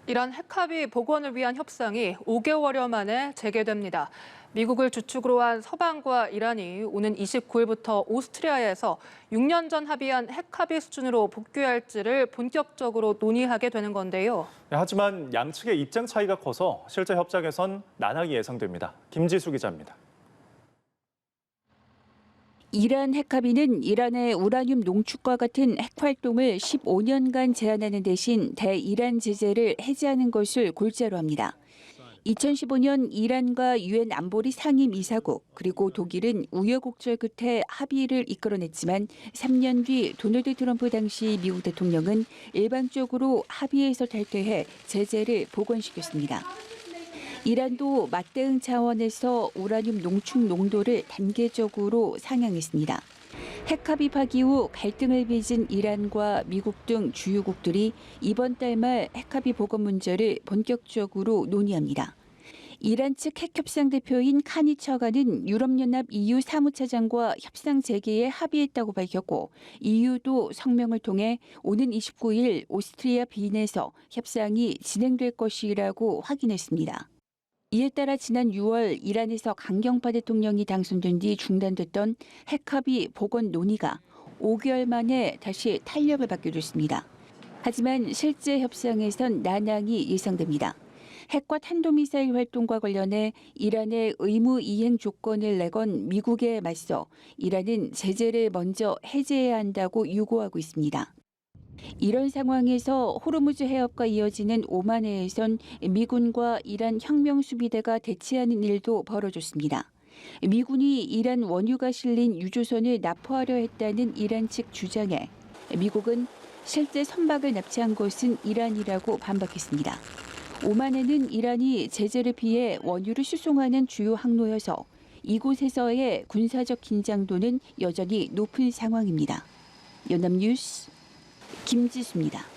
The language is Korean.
이란 핵합의 복원을 위한 협상이 5개월여 만에 재개됩니다. 미국을 주축으로 한 서방과 이란이 오는 29일부터 오스트리아에서 6년 전 합의한 핵합의 수준으로 복귀할지를 본격적으로 논의하게 되는 건데요. 하지만 양측의 입장 차이가 커서 실제 협상에선 난항이 예상됩니다. 김지수 기자입니다. 이란 핵합의는 이란의 우라늄 농축과 같은 핵 활동을 15년간 제한하는 대신 대이란 제재를 해제하는 것을 골자로 합니다. 2015년 이란과 유엔 안보리 상임이사국 그리고 독일은 우여곡절 끝에 합의를 이끌어냈지만 3년 뒤 도널드 트럼프 당시 미국 대통령은 일방적으로 합의에서 탈퇴해 제재를 복원시켰습니다. 이란도 맞대응 차원에서 우라늄 농축 농도를 단계적으로 상향했습니다. 핵합의 파기 후 갈등을 빚은 이란과 미국 등 주요국들이 이번 달 말 핵합의 복원 문제를 본격적으로 논의합니다. 이란 측 핵협상 대표인 카니 처가는 유럽연합 EU 사무차장과 협상 재개에 합의했다고 밝혔고 EU도 성명을 통해 오는 29일 오스트리아 빈에서 협상이 진행될 것이라고 확인했습니다. 이에 따라 지난 6월 이란에서 강경파 대통령이 당선된 뒤 중단됐던 핵합의 복원 논의가 5개월 만에 다시 탄력을 받게 됐습니다. 하지만 실제 협상에선 난항이 예상됩니다. 핵과 탄도미사일 활동과 관련해 이란의 의무 이행 조건을 내건 미국에 맞서 이란은 제재를 먼저 해제해야 한다고 요구하고 있습니다. 이런 상황에서 호르무즈 해협과 이어지는 오만해에선 미군과 이란 혁명수비대가 대치하는 일도 벌어졌습니다. 미군이 이란 원유가 실린 유조선을 납포하려 했다는 이란 측 주장에 미국은 실제 선박을 납치한 것은 이란이라고 반박했습니다. 오만해는 이란이 제재를 피해 원유를 수송하는 주요 항로여서 이곳에서의 군사적 긴장도는 여전히 높은 상황입니다. 연합뉴스 김지수입니다.